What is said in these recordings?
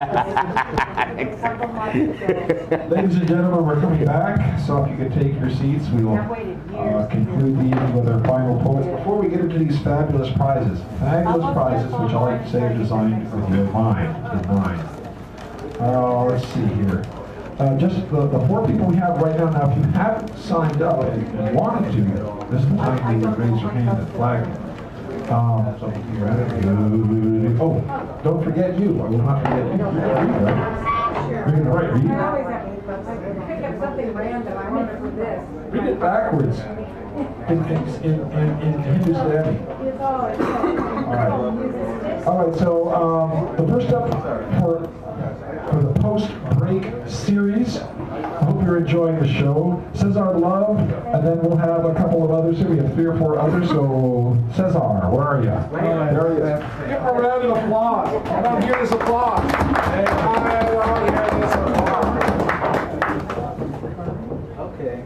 Ladies and gentlemen, we're coming back, so if you could take your seats, we will conclude the evening with our final poets. Before we get into these fabulous prizes, which I like to say are designed with your mind in mind. Let's see here. Just the four people we have right now, if you haven't signed up and wanted to, this is the time you would raise your hand and flag it. So you're at it. Oh, don't forget you. I will not forget you. You're going to write. Read it. I always have to pick up something random. I remember this. Read it backwards. In Hindustani. All right. So the first up for the post-break series. I hope you're enjoying the show. Cesar Love, and then we'll have a couple of others here. We have 3 or 4 others. So Cesar, where are you? There he is. Give him a round of applause. I don't hear this applause. Hey, I don't hear this applause. Okay.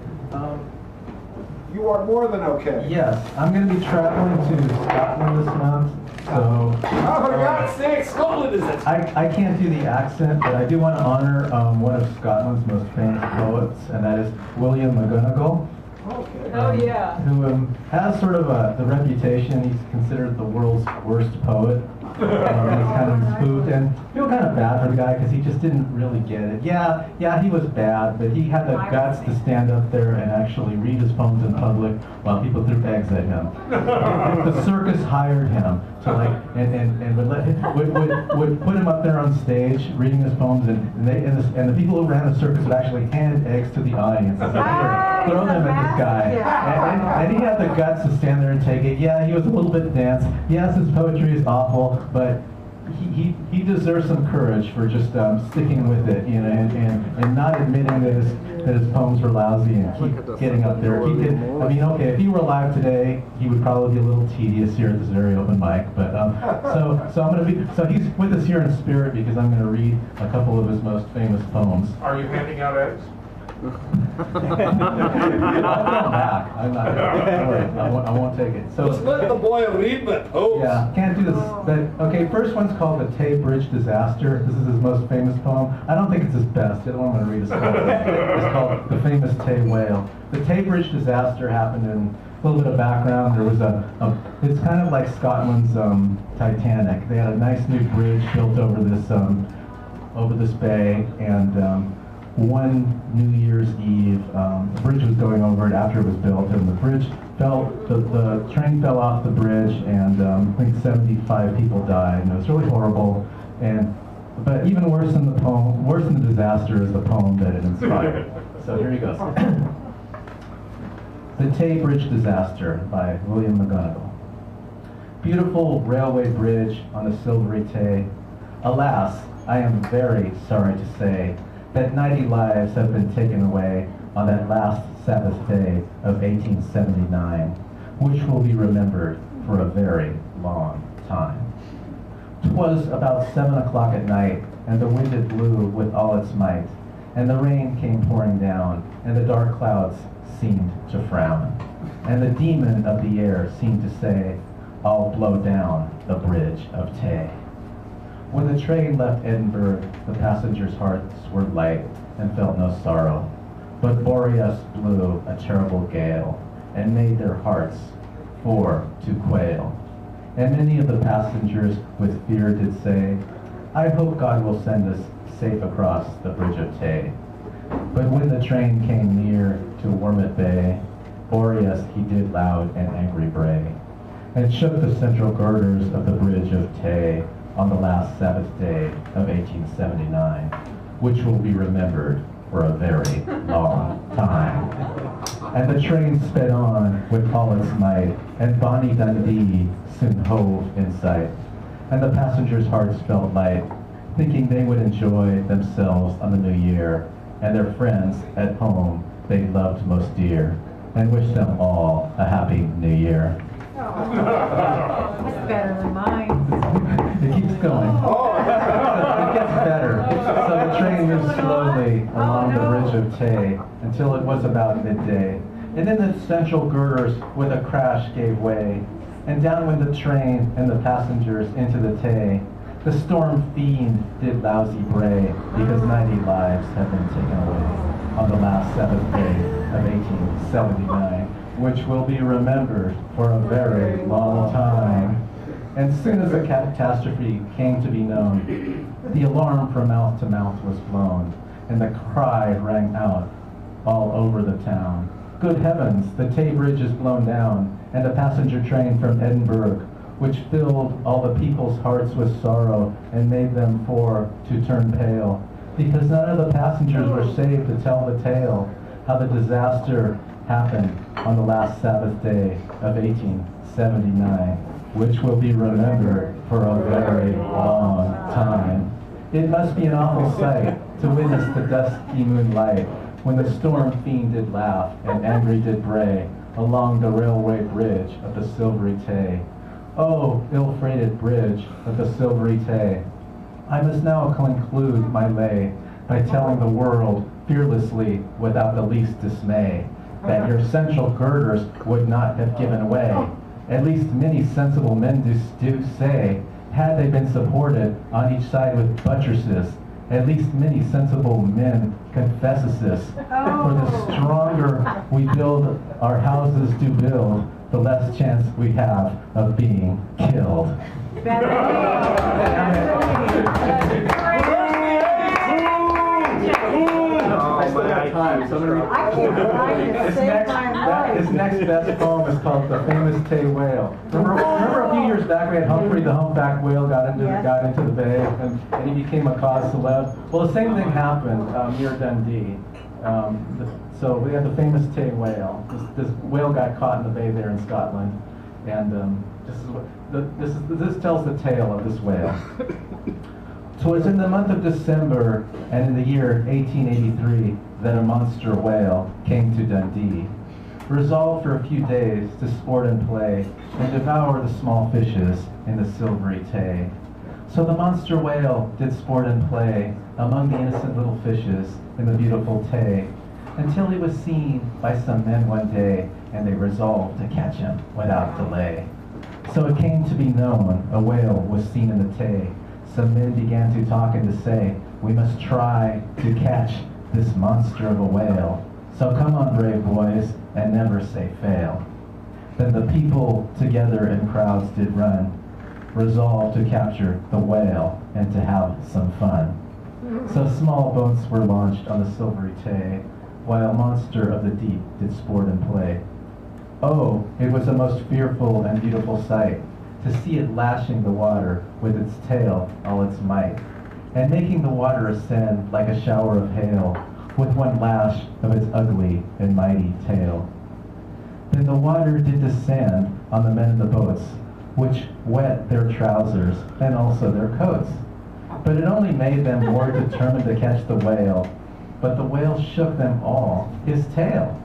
You are more than okay. Yes, I'm going to be traveling to Scotland this month. So, oh, for God's sake, Scotland is it? I can't do the accent, but I do want to honor one of Scotland's most famous poets, and that is William McGonagall. Okay. Oh, yeah. Who has sort of the reputation. He's considered the world's worst poet. He's kind of spooked, and I feel kind of bad for the guy because he just didn't really get it. Yeah, he was bad, but he had the guts to stand up there and actually read his poems in public while people threw eggs at him. The circus hired him to and would put him up there on stage reading his poems, and the people who ran the circus would actually hand eggs to the audience and throw them at this guy. And he had the guts to stand there and take it. Yeah, he was a little bit dense. Yes, his poetry is awful, but he deserves some courage for just sticking with it, you know, and not admitting that his poems were lousy and keep getting up there. Okay, if he were alive today, he would probably be a little tedious here at this very open mic. But so he's with us here in spirit because I'm going to read a couple of his most famous poems. Are you handing out eggs? I'm not. Sorry, I won't take it. So just let the boy read the poems. Yeah, can't do this. But okay, first one's called the Tay Bridge Disaster. This is his most famous poem. I don't think it's his best. The other one I'm going to read is called The Famous Tay Whale. The Tay Bridge Disaster happened in a little bit of background. There was it's kind of like Scotland's Titanic. They had a nice new bridge built over this bay, and one New Year's Eve, the bridge was going over it after it was built, and the train fell off the bridge, and I think 75 people died, and it was really horrible. But even worse than the disaster is the poem that it inspired. So here he goes. The Tay Bridge Disaster by William McGonagall. Beautiful railway bridge on the silvery Tay. Alas, I am very sorry to say that 90 lives have been taken away on that last Sabbath day of 1879, which will be remembered for a very long time. 'Twas about 7 o'clock at night, and the wind it blew with all its might, and the rain came pouring down, and the dark clouds seemed to frown, and the demon of the air seemed to say, "I'll blow down the bridge of Tay." When the train left Edinburgh, the passengers' hearts were light and felt no sorrow. But Boreas blew a terrible gale and made their hearts for to quail. And many of the passengers with fear did say, "I hope God will send us safe across the bridge of Tay." But when the train came near to Wormit Bay, Boreas he did loud and angry bray, and shook the central girders of the bridge of Tay on the last Sabbath day of 1879, which will be remembered for a very long time. And the train sped on with all its might, and bonny Dundee soon hove in sight. And the passengers' hearts felt light, thinking they would enjoy themselves on the new year, and their friends at home they loved most dear, and wished them all a happy new year. That's better than mine. It keeps going. It gets better. So the train moved slowly along the bridge of Tay until it was about midday. And then the central girders with a crash gave way, and down went the train and the passengers into the Tay, The storm fiend did lousy bray because 90 lives had been taken away on the last 7th day of 1879, which will be remembered for a very long time. And soon as the catastrophe came to be known, the alarm from mouth to mouth was blown, and the cry rang out all over the town. Good heavens, the Tay Bridge is blown down, and a passenger train from Edinburgh, which filled all the people's hearts with sorrow and made them to turn pale, because none of the passengers were saved to tell the tale, how the disaster happened on the last Sabbath day of 1879, which will be remembered for a very long time. It must be an awful sight to witness the dusky moonlight when the storm fiend did laugh and angry did bray along the railway bridge of the Silvery Tay. Oh, ill-freighted bridge of the Silvery Tay. I must now conclude my lay by telling the world fearlessly without the least dismay that your central girders would not have given way. At least many sensible men do say, had they been supported on each side with buttresses, at least many sensible men confesses this. For the stronger we build our houses to build, the less chance we have of being killed. His next best poem is called The Famous Tay Whale. Remember a few years back we had Humphrey the Humpback Whale got into the bay and he became a cause celeb? Well, the same thing happened near Dundee. So we had the famous Tay Whale. This whale got caught in the bay there in Scotland, and this tells the tale of this whale. 'Twas in the month of December, and in the year 1883, that a monster whale came to Dundee, resolved for a few days to sport and play, and devour the small fishes in the Silvery Tay. So the monster whale did sport and play among the innocent little fishes in the beautiful Tay, until he was seen by some men one day, and they resolved to catch him without delay. So it came to be known a whale was seen in the Tay. Some men began to talk and to say, we must try to catch this monster of a whale. So come on, brave boys, and never say fail. Then the people together in crowds did run, resolved to capture the whale and to have some fun. So small boats were launched on the Silvery Tay, while monster of the deep did sport and play. Oh, it was a most fearful and beautiful sight, to see it lashing the water with its tail all its might, and making the water ascend like a shower of hail, with one lash of its ugly and mighty tail. Then the water did descend on the men in the boats, which wet their trousers and also their coats. But it only made them more determined to catch the whale, but the whale shook them all, his tail.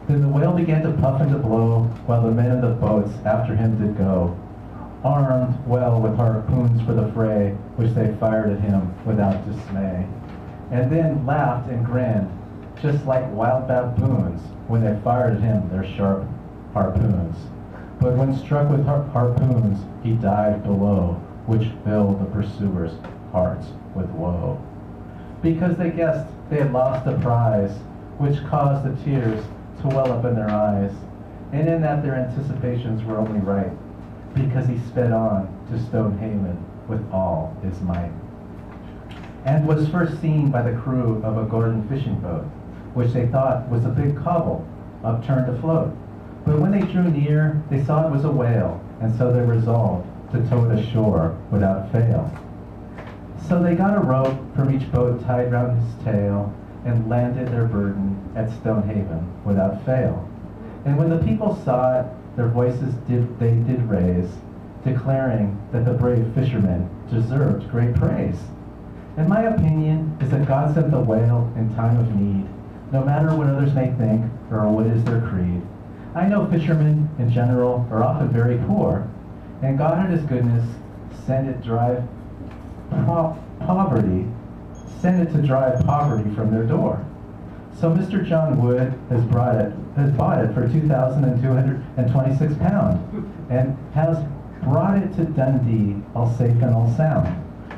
Then the whale began to puff and to blow, while the men in the boats after him did go, armed well with harpoons for the fray, which they fired at him without dismay, and then laughed and grinned, just like wild baboons, when they fired at him their sharp harpoons. But when struck with harpoons, he dived below, which filled the pursuers' hearts with woe, because they guessed they had lost the prize, which caused the tears to well up in their eyes, and in that their anticipations were only right, because he sped on to Stonehaven with all his might, and was first seen by the crew of a Gordon fishing boat, which they thought was a big cobble upturned afloat. But when they drew near, they saw it was a whale, and so they resolved to tow it ashore without fail. So they got a rope from each boat tied round his tail, and landed their burden at Stonehaven without fail. And when the people saw it, their voices they did raise, declaring that the brave fishermen deserved great praise. And my opinion is that God sent the whale in time of need, no matter what others may think or what is their creed. I know fishermen in general are often very poor, and God in his goodness sent it to drive poverty from their door. So Mr. John Wood has bought it for £2,226, and has brought it to Dundee all safe and all sound,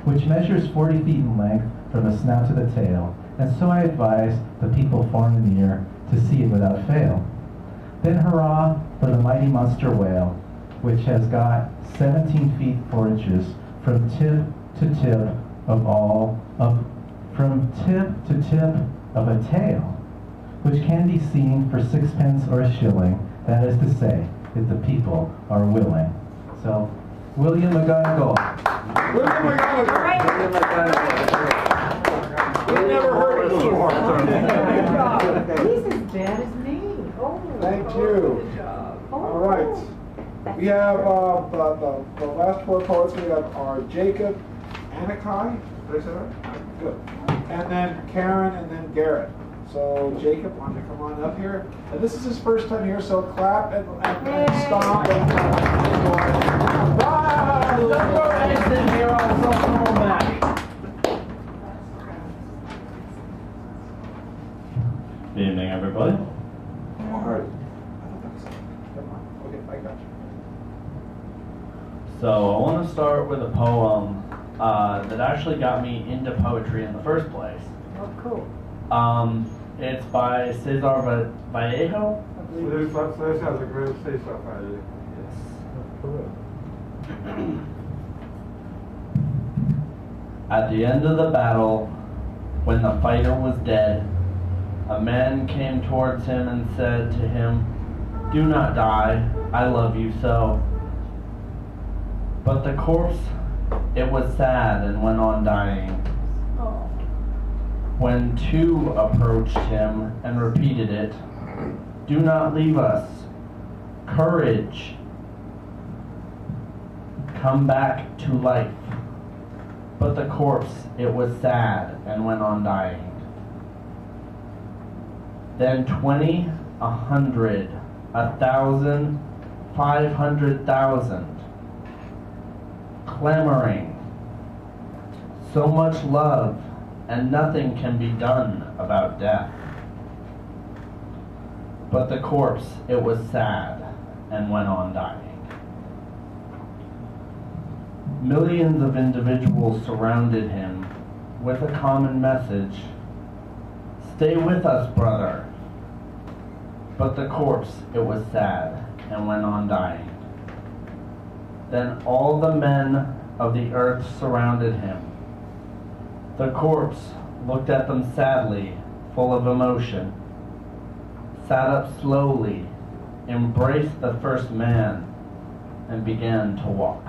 which measures 40 feet in length from the snout to the tail, and so I advise the people far and near to see it without fail. Then hurrah for the mighty monster whale, which has got 17 feet 4 inches from tip to tip of a tail, which can be seen for 6 pence or a shilling, that is to say, if the people are willing. So, William McGonagall. William McGonagall. William We never heard it before. He's as bad as me. Oh. Thank you. Good job. All right. We have the last 4 poets. We have our Jacob Anakai. Did I say that? Good. And then Karen, and then Garrett. So Jacob, why don't you come on up here? And this is his first time here, so clap and stomp. Good evening, everybody. All right. Okay, I got you. So I want to start with a poem that actually got me into poetry in the first place. Oh, cool. It's by Cesar Vallejo. Cesar has a great Cesar Vallejo. At the end of the battle, when the fighter was dead, a man came towards him and said to him, "Do not die, I love you so." But the corpse, it was sad and went on dying. Oh. When 2 approached him and repeated it, "Do not leave us. Courage. Come back to life." But the corpse, it was sad and went on dying. Then 20, 100, 1,000, 500,000, clamoring. So much love, and nothing can be done about death. But the corpse, it was sad and went on dying. Millions of individuals surrounded him with a common message: "Stay with us, brother." But the corpse, it was sad and went on dying. Then all the men of the earth surrounded him. The corpse looked at them sadly, full of emotion, sat up slowly, embraced the first man, and began to walk.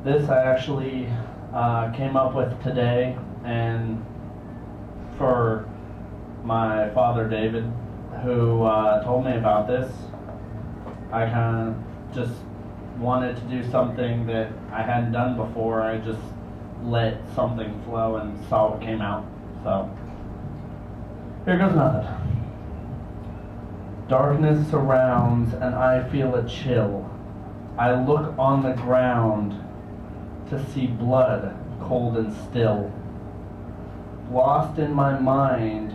This I actually came up with today, and for my father David, who told me about this, I kind of just wanted to do something that I hadn't done before. I just let something flow and saw what came out. So here goes nothing. Darkness surrounds and I feel a chill. I look on the ground to see blood cold and still. Lost in my mind,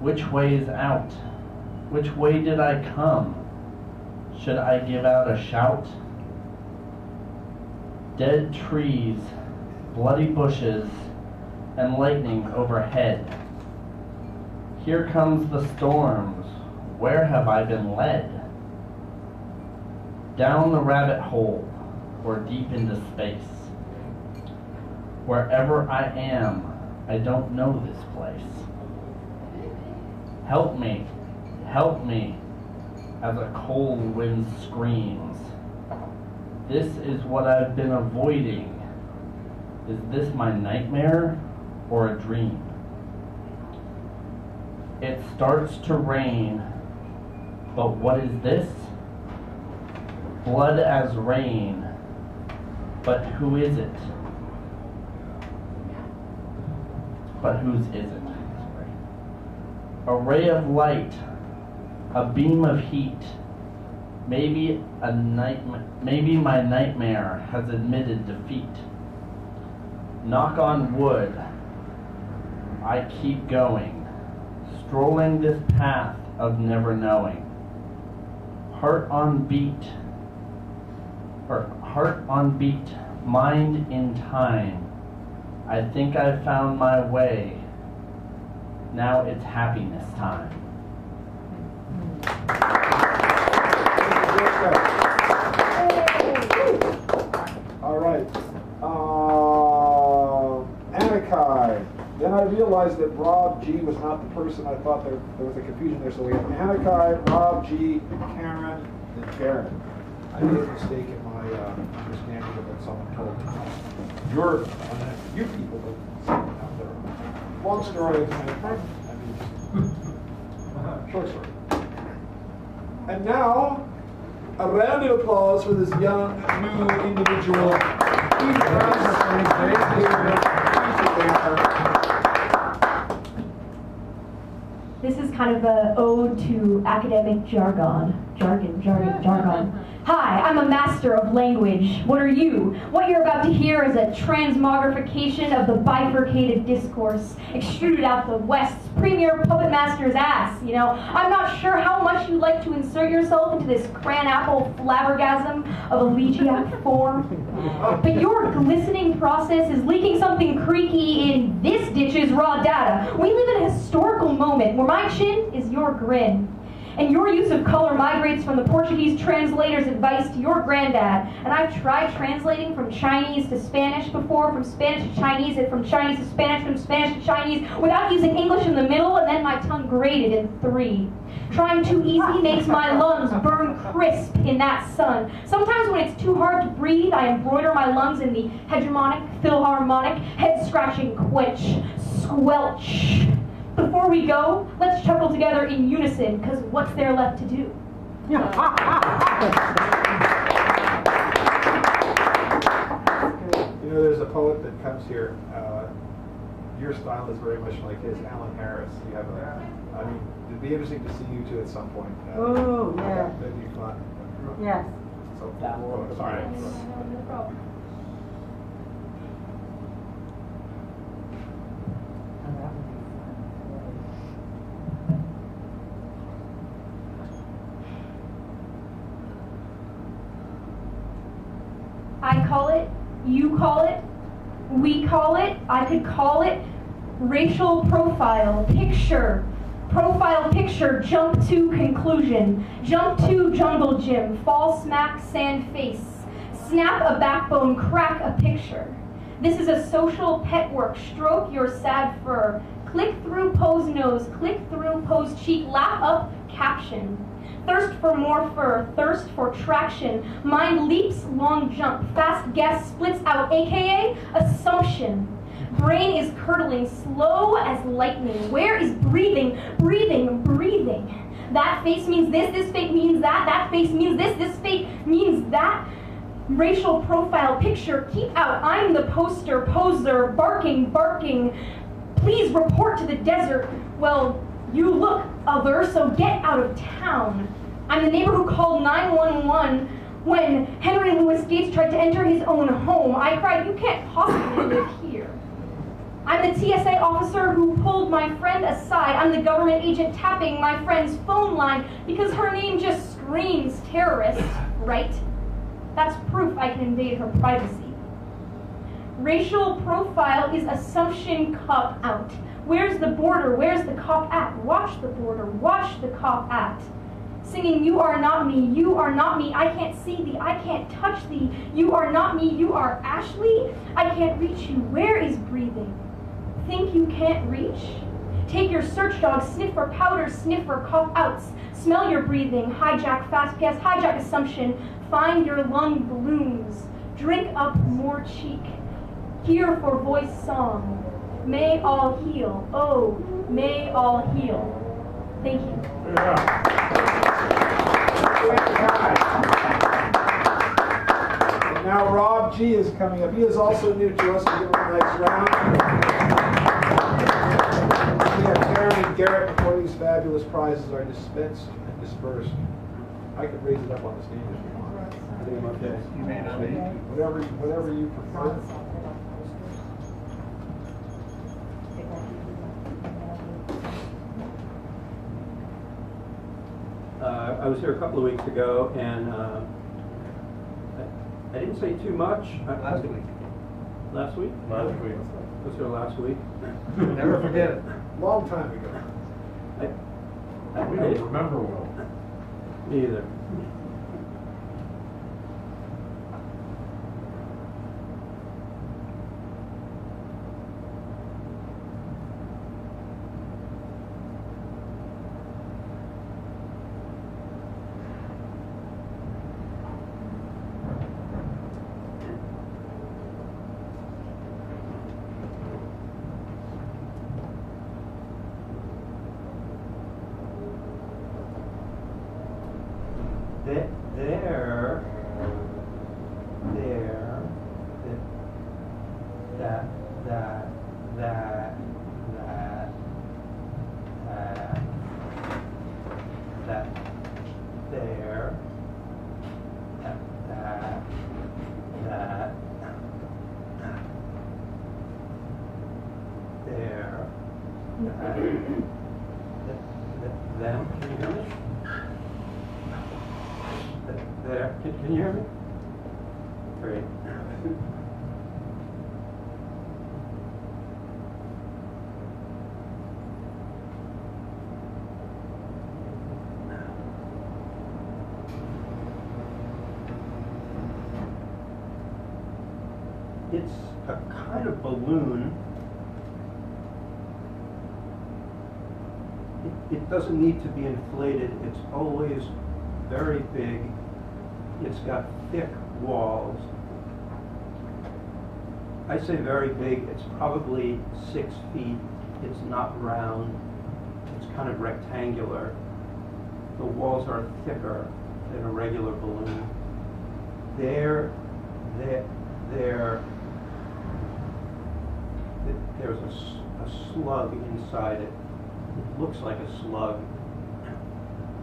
which way is out? Which way did I come? Should I give out a shout? Dead trees, bloody bushes, and lightning overhead. Here comes the storms. Where have I been led? Down the rabbit hole, or deep into space. Wherever I am, I don't know this place. Help me, as a cold wind screams. This is what I've been avoiding. Is this my nightmare or a dream? It starts to rain, but what is this? Blood as rain, but who is it? But whose is it? A ray of light, a beam of heat. Maybe my nightmare has admitted defeat. Knock on wood, I keep going, strolling this path of never knowing. Heart on beat, mind in time. I think I found my way. Now it's happiness time. All right. Anakai. Then I realized that Rob G was not the person. I thought there was a confusion there. So we have Anakai, Rob G, Karen, and Karen. I made a mistake in my understanding of what someone told me. You people, but someone out there. Long story. Short story. And now, a round of applause for this young, new individual. This is kind of an ode to academic jargon. Hi, I'm a master of language. What are you? What you're about to hear is a transmogrification of the bifurcated discourse extruded out the West's premier puppet master's ass. You know, I'm not sure how much you'd like to insert yourself into this cran-apple flabbergasm of elegiac form, but your glistening process is leaking something creaky in this ditch's raw data. We live in a historical moment where my chin is your grin. And your use of color migrates from the Portuguese translator's advice to your granddad. And I've tried translating from Chinese to Spanish before, from Spanish to Chinese, and from Chinese to Spanish, from Spanish to Chinese, without using English in the middle, and then my tongue grated in 3. Trying too easy makes my lungs burn crisp in that sun. Sometimes when it's too hard to breathe, I embroider my lungs in the hegemonic, philharmonic, head-scratching quench, squelch. Before we go, let's chuckle together in unison, because what's there left to do? You know, there's a poet that comes here. Your style is very much like his, Alan Harris. You have I mean, it'd be interesting to see you two at some point. Oh, yeah. That'd be fun. Yes. So, all right. No problem. I call it, you call it, we call it, I could call it racial profile picture. Profile picture, jump to conclusion. Jump to jungle gym, fall smack sand face. Snap a backbone, crack a picture. This is a social pet work, stroke your sad fur. Click through pose nose, click through pose cheek, lap up caption. Thirst for more fur, thirst for traction. Mind leaps, long jump, fast guess splits out, aka assumption. Brain is curdling, slow as lightning. Where is breathing? Breathing, breathing. That face means this face means that. That face means this face means that. Racial profile picture, keep out. I'm the poster, poser, barking, barking. Please report to the desert. Well, you look other, so get out of town. I'm the neighbor who called 911 when Henry Louis Gates tried to enter his own home. I cried, you can't possibly live here. I'm the TSA officer who pulled my friend aside. I'm the government agent tapping my friend's phone line because her name just screams terrorist, right? That's proof I can invade her privacy. Racial profile is assumption cop out. Where's the border? Where's the cop at? Watch the border. Watch the cop at. Singing, you are not me. You are not me. I can't see thee. I can't touch thee. You are not me. You are Ashley. I can't reach you. Where is breathing? Think you can't reach? Take your search dog. Sniff for powder. Sniff for cop outs. Smell your breathing. Hijack fast guess. Hijack assumption. Find your lung balloons. Drink up more cheek. Hear for voice song. May all heal. Oh, may all heal. Thank you. Yeah. And now Rob G is coming up. He is also new to us. We'll give him a nice round. We have Karen and Garrett before these fabulous prizes are dispensed and dispersed. I could raise it up on the stage if you want. I think I'm okay. Whatever you prefer. I was here a couple of weeks ago, and I didn't say too much. Last week. Last week? Last week. I was here last week. Never forget it. Long time ago. I We don't remember well. Me either. Them, can you hear me? There, can you hear me? Great. It's a kind of balloon. It doesn't need to be inflated. It's always very big. It's got thick walls. I say very big. It's probably 6 feet. It's not round. It's kind of rectangular. The walls are thicker than a regular balloon. There's a slug inside it. It looks like a slug.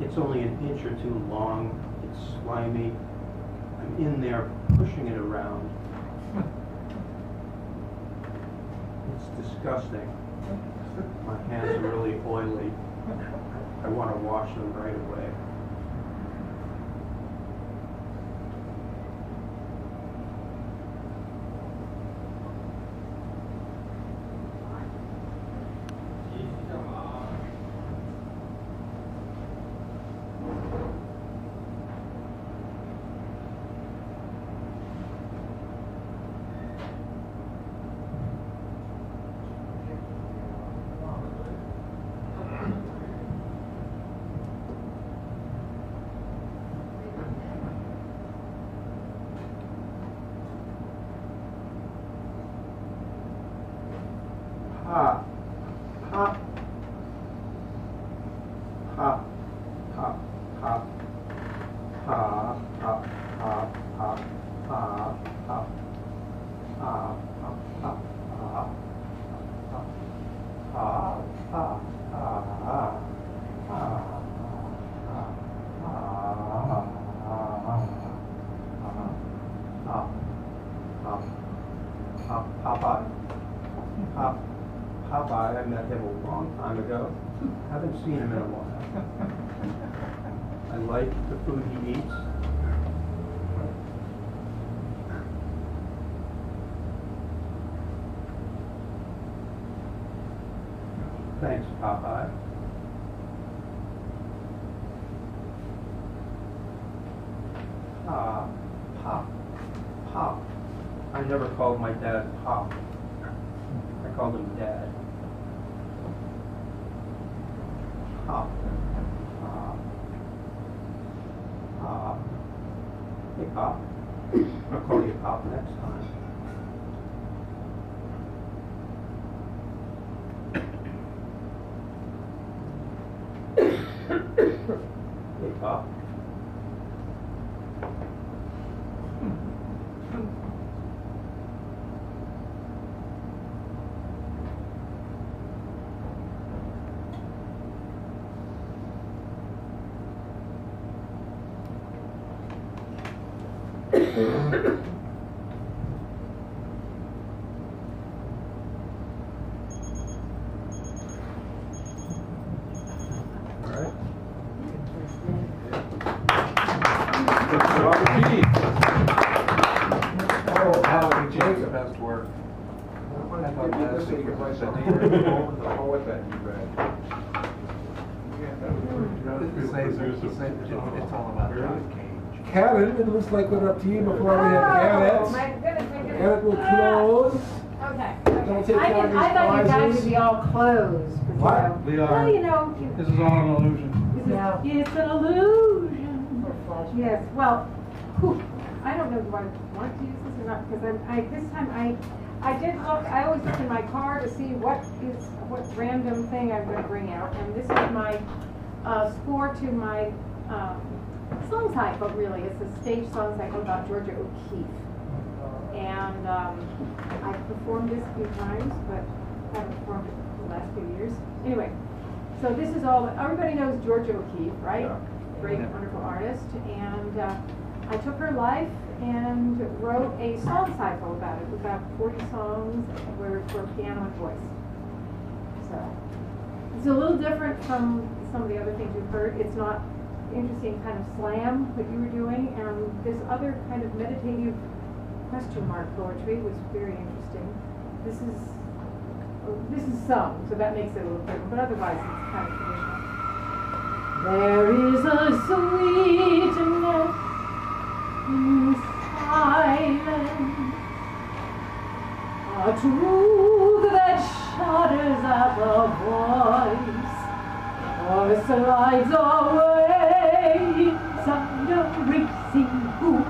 It's only an inch or two long. It's slimy. I'm in there pushing it around. It's disgusting. My hands are really oily. I want to wash them right away. Hop, hop, hop, hop, hop, hop, hop, hop, hop, hop, hop, hop, hop, Popeye, I met him a long time ago. Haven't seen him in a while. I like the food he eats. Thanks, Popeye. Pop. Pop. I never called my dad Pop. I called him Dad. Pop. Hey, Pop. I'll call you Pop next time. Hey, Pop. All right. Oh, Alan Jacob has to work. I thought that's so you could write that name right over the hole with that you read. It's all about John Cage. Karen, it looks like we're up to you before we have Oh, Karen. my goodness, my goodness. Karen will close. Okay. Don't take I all these thought you guys prizes. would be all closed. but, What? We Well, are, you know. this is all an illusion. Yeah. It's an illusion. Yes, well, whew, I don't know if I want to use this or not, because this time I did look, I always look in my car to see what random thing I'm going to bring out, and this is my score to my song cycle, really. It's a stage song cycle about Georgia O'Keeffe. And I've performed this a few times, but haven't performed it the last few years. Anyway, so this is all, everybody knows Georgia O'Keeffe, right? Yeah. Great, wonderful artist. And I took her life and wrote a song cycle about it, about 40 songs for piano and voice. So it's a little different from some of the other things you've heard. It's not interesting kind of slam that you were doing, and this other kind of meditative question mark poetry was very interesting. This is sung, so that makes it a little different, but otherwise it's kind of traditional. There is a sweetness in silence, a truth that shudders at the voice, or slides away inside a racing boot,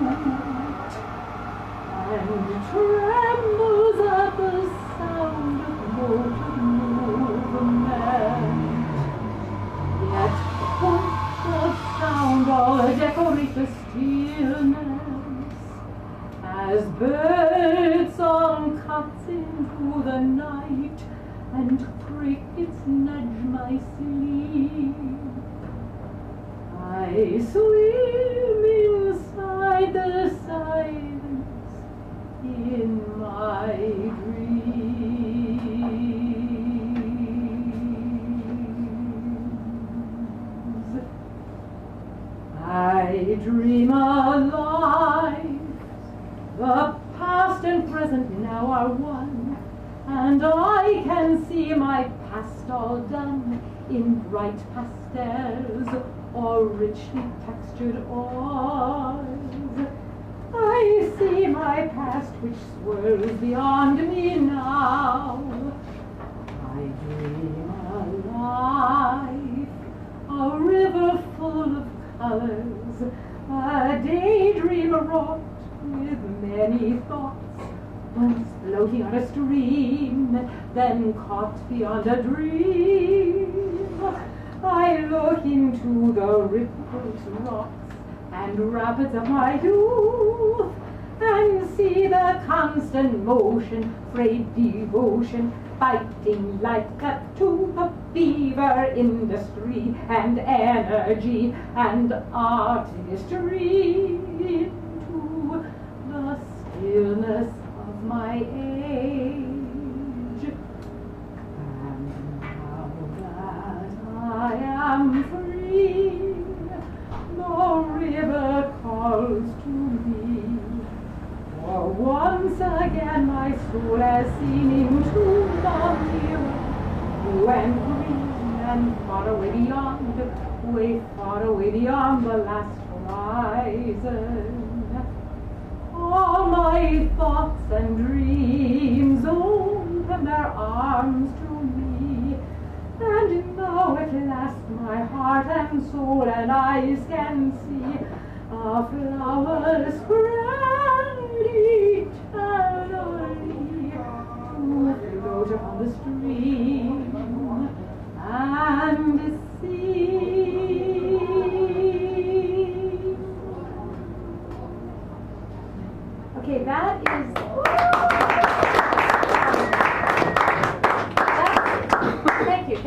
and trembles at the sound of motor movement. Yet the sound all decorate the stillness, as bird song cuts into the night and crickets nudge my sleep. I swim inside the silence in my dreams. I dream a life, the past and present now are one, and I can see my past all done in bright pastels or richly textured oils. I see my past which swirls beyond me now. I dream a life, a river full of colors, a daydream wrought with many thoughts, once floating on a stream, then caught beyond a dream. I look into the ripples, rocks, and rapids of my youth, and see the constant motion, frayed devotion, fighting like a tube of fever, industry and energy and artistry into the stillness of my age. And now that I am free, the river calls to me. For once again my soul has seen into the mirror, blue and green and far away beyond, way far away beyond the last horizon. All my thoughts and dreams open their arms to me, and now at last my heart and soul and eyes can see a flower spread eternally to float upon the stream and see. Okay, that is. Thank you.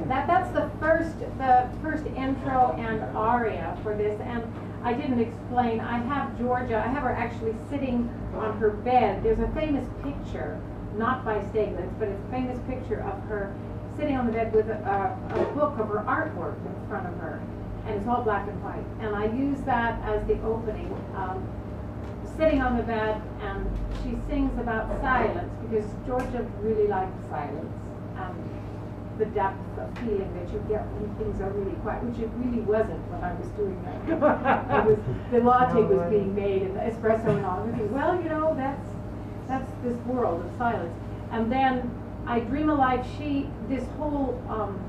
That's the first intro and aria for this, and I didn't explain. I have her actually sitting on her bed. There's a famous picture, not by Stieglitz, but it's a famous picture of her sitting on the bed with a book of her artwork in front of her. and it's all black and white. And I use that as the opening. Sitting on the bed, and she sings about silence, because Georgia really liked silence. The depth of feeling that you get when things are really quiet, which it really wasn't when I was doing that. The latte was being made and the espresso and all. And I think, well, you know, that's this world of silence. And then I Dream Alive, this whole,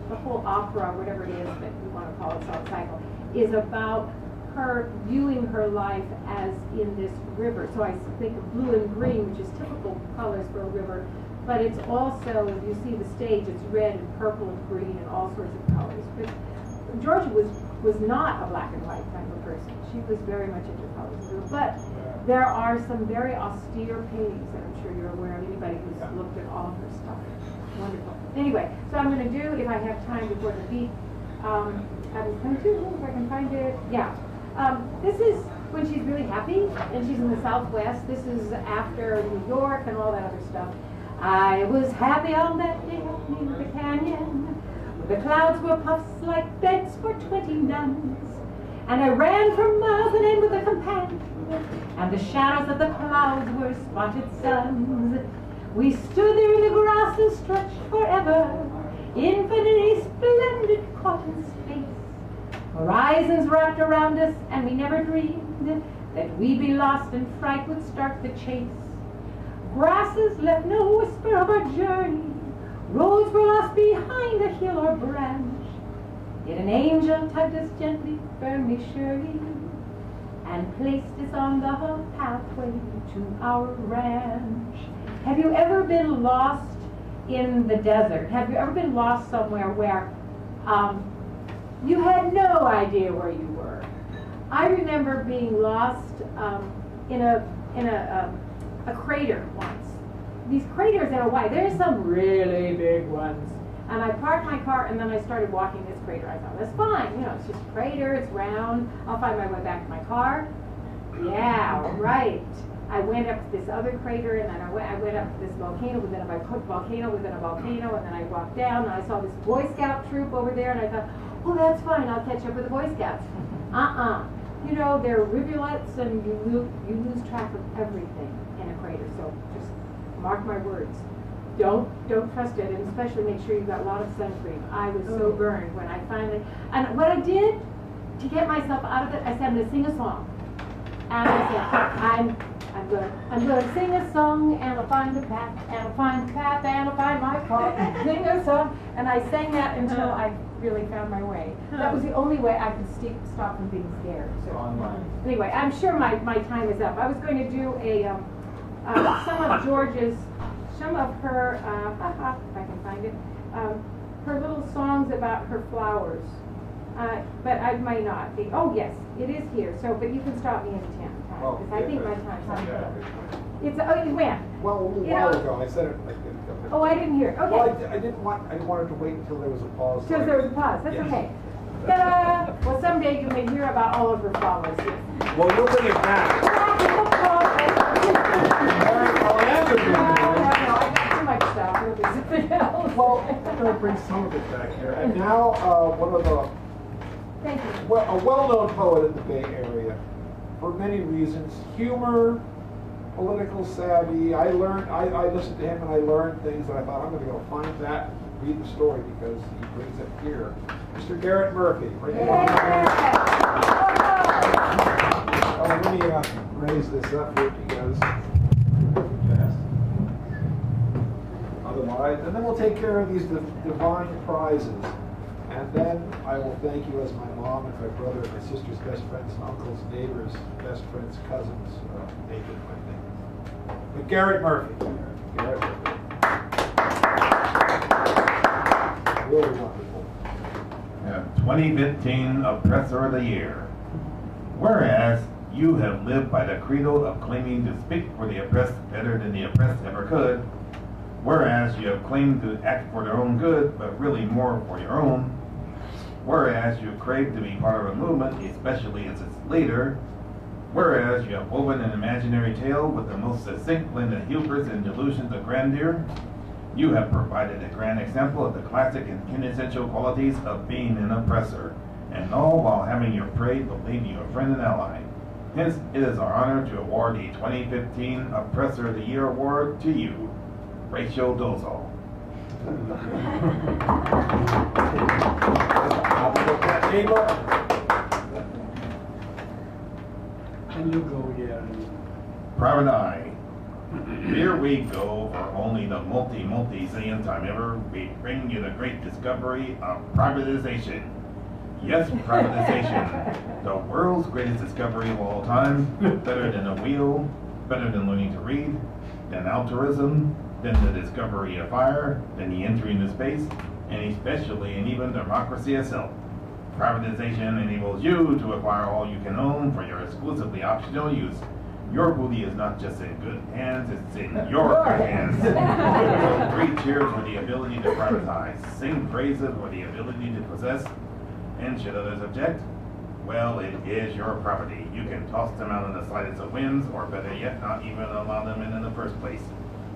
the whole opera, whatever it is that you want to call it, Salt Cycle, is about her viewing her life as in this river. So I think of blue and green, which is typical colors for a river. But it's also, if you see the stage, it's red and purple and green and all sorts of colors. But Georgia was not a black and white kind of person. She was very much into colors. But there are some very austere paintings that I'm sure you're aware of, anybody who's looked at all of her stuff. Wonderful. Anyway, so I'm going to do, if I have time before the beat, I was going to, if I can find it, yeah. This is when she's really happy, and she's in the Southwest. This is after New York and all that other stuff. I was happy on that day up near the canyon. The clouds were puffs like beds for 20 nuns. And I ran for miles and in with a companion. And the shadows of the clouds were spotted suns. We stood there in the grass and stretched forever. Infinitely splendid cotton space. Horizons wrapped around us, and we never dreamed that we'd be lost and fright would start the chase. Grasses left no whisper of our journey. Roads were lost behind a hill or branch. Yet an angel tugged us gently, firmly, surely, and placed us on the pathway to our ranch. Have you ever been lost in the desert? Have you ever been lost somewhere where you had no idea where you were? I remember being lost in a crater once. These craters in Hawaii, there's some really big ones. And I parked my car and then I started walking this crater. I thought, that's fine, you know, it's just a crater, it's round, I'll find my way back to my car. Yeah, right. I went up to this other crater, and then I went up to this volcano within a volcano within a volcano, and then I walked down and I saw this Boy Scout troop over there, and I thought, oh, that's fine, I'll catch up with the Boy Scouts. You know, there are rivulets, and you lose track of everything in a crater. So just mark my words. Don't trust it, and especially make sure you've got a lot of sun cream. I was so burned when I finally, and what I did to get myself out of it, I said, I'm going to sing a song. And I said, I'm going to sing a song, and I'll find the path, and I'll find the path, and I'll find my car, sing a song. And I sang that until I really found my way. That was the only way I could stop from being scared. So, anyway, I'm sure my time is up. I was going to do some of her, if I can find it, her little songs about her flowers. But I might not be. Oh, yes, it is here. So, but you can stop me anytime, because I think my time's up. It's when? Well, a little while ago, I said it. Oh, I didn't hear it. Okay. Well, I didn't want to wait until there was a pause. Because there was a pause. That's okay. Ta-da! Well, someday you may hear about all of her flowers. Yes. Well, you'll bring it back. I got too much stuff. We'll do something else. Well, I'm going to bring some of it back here. And now, one of the Thank you. a well-known poet in the Bay Area, for many reasons, humor, political savvy. I listened to him and I learned things, and I thought, I'm going to go find that, read the story, because he brings it here. Mr. Garrett Murphy. Bring it on. Let me raise this up here, because otherwise, and then we'll take care of these divine prizes. And then I will thank you as my mom and my brother and my sister's best friends, uncles, neighbors, best friends, cousins, neighbors, I think. But Garrett Murphy. Garrett Murphy. Really wonderful. 2015 Oppressor of the Year. Whereas you have lived by the credo of claiming to speak for the oppressed better than the oppressed ever could, whereas you have claimed to act for their own good, but really more for your own, whereas you crave to be part of a movement, especially as its leader, whereas you have woven an imaginary tale with the most succinct blend of hubris and delusions of grandeur, you have provided a grand example of the classic and quintessential qualities of being an oppressor, and all while having your parade believe you a friend and ally. Hence, it is our honor to award the 2015 Oppressor of the Year Award to you, Rachel Dozal. And you go, yeah. Private Eye. Here we go for only the multi-zillionth time ever. We bring you the great discovery of privatization. Yes, privatization. The world's greatest discovery of all time. Better than a wheel, better than learning to read, than altruism, than the discovery of fire, than the entry into space, and especially and even democracy itself. Privatization enables you to acquire all you can own for your exclusively optional use. Your booty is not just in good hands, it's in your good hands. So 3 cheers for the ability to privatize. Sing praises for the ability to possess. And should others object? Well, it is your property. You can toss them out in the slightest of winds, or better yet, not even allow them in the first place.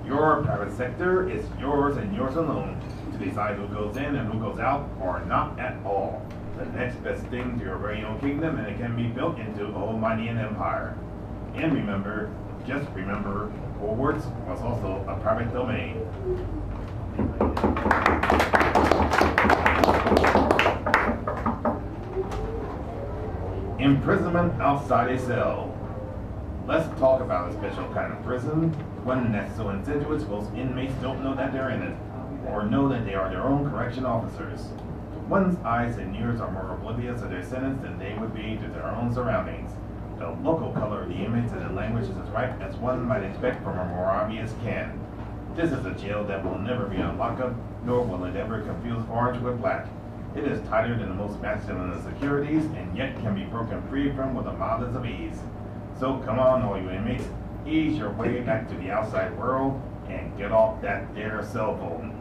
Your private sector is yours and yours alone to decide who goes in and who goes out, or not at all. The next best thing to your very own kingdom, and it can be built into almighty an empire. And remember, just remember, Woolworths was also a private domain. Imprisonment outside a cell. Let's talk about a special kind of prison, one that's so insidious most inmates don't know that they're in it, or know that they are their own correction officers. One's eyes and ears are more oblivious of their sentence than they would be to their own surroundings. The local color of the inmates and the language is as ripe as one might expect from a more obvious can. This is a jail that will never be a lockup, nor will it ever confuse orange with black. It is tighter than the most masculine of securities, and yet can be broken free from with the mildest of ease. So come on, all you inmates, ease your way back to the outside world, and get off that there cell phone.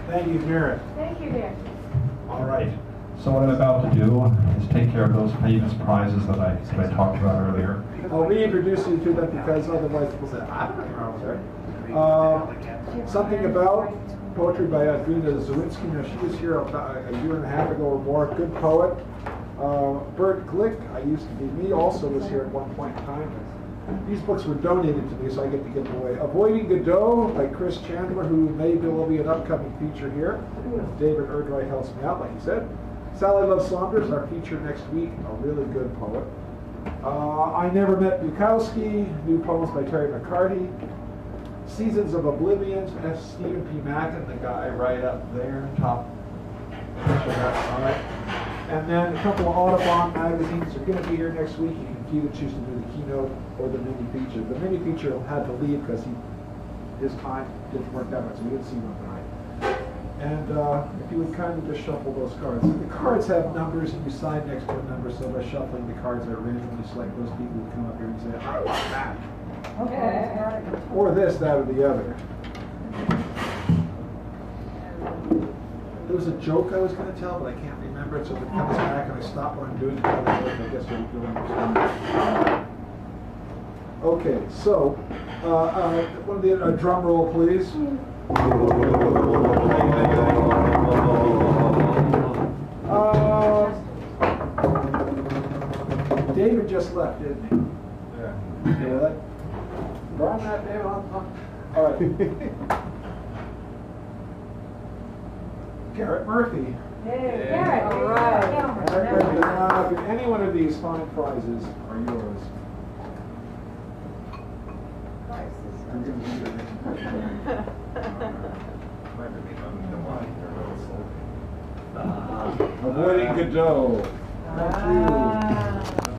Thank you, Garrett. Thank you, Dick. All right. So what I'm about to do is take care of those famous prizes that I talked about earlier. I'll reintroduce you to them because otherwise people say, I don't know. Something about poetry by Adrina Zawinski. Now, she was here about a year and a half ago or more. Good poet. Bert Glick, I used to be me, also was here at one point in time. These books were donated to me, so I get to give them away. Avoiding Godot by Chris Chandler, who may will be an upcoming feature here. David Erdreich helps me out, like he said. Sally Love Saunders, our feature next week, a really good poet. I Never Met Bukowski, new poems by Terry McCarty. Seasons of Oblivion, that's Stephen P. Mackin, the guy right up there, top picture of that side. And then a couple of Audubon magazines are going to be here next week. You can either choose to do the keynote or the mini feature. The mini feature had to leave because his time didn't work out much, so we didn't see him tonight. And if you would kindly just shuffle those cards. The cards have numbers, and you sign next to a number, so by shuffling the cards, I randomly select those people who come up here and say, I want that. Okay. Or this, that, or the other. There was a joke I was going to tell, but I can't remember it, so if it comes back and I stop what I'm doing, I guess you'll understand. Okay, so, one of the drum roll, please. David just left, didn't he? Yeah. Yeah. Burn that, David. All right. Garrett Murphy. Hey, Garrett. All right. Garrett Murphy. Now, any one of these fine prizes are yours. Avoiding Godot. Thank you.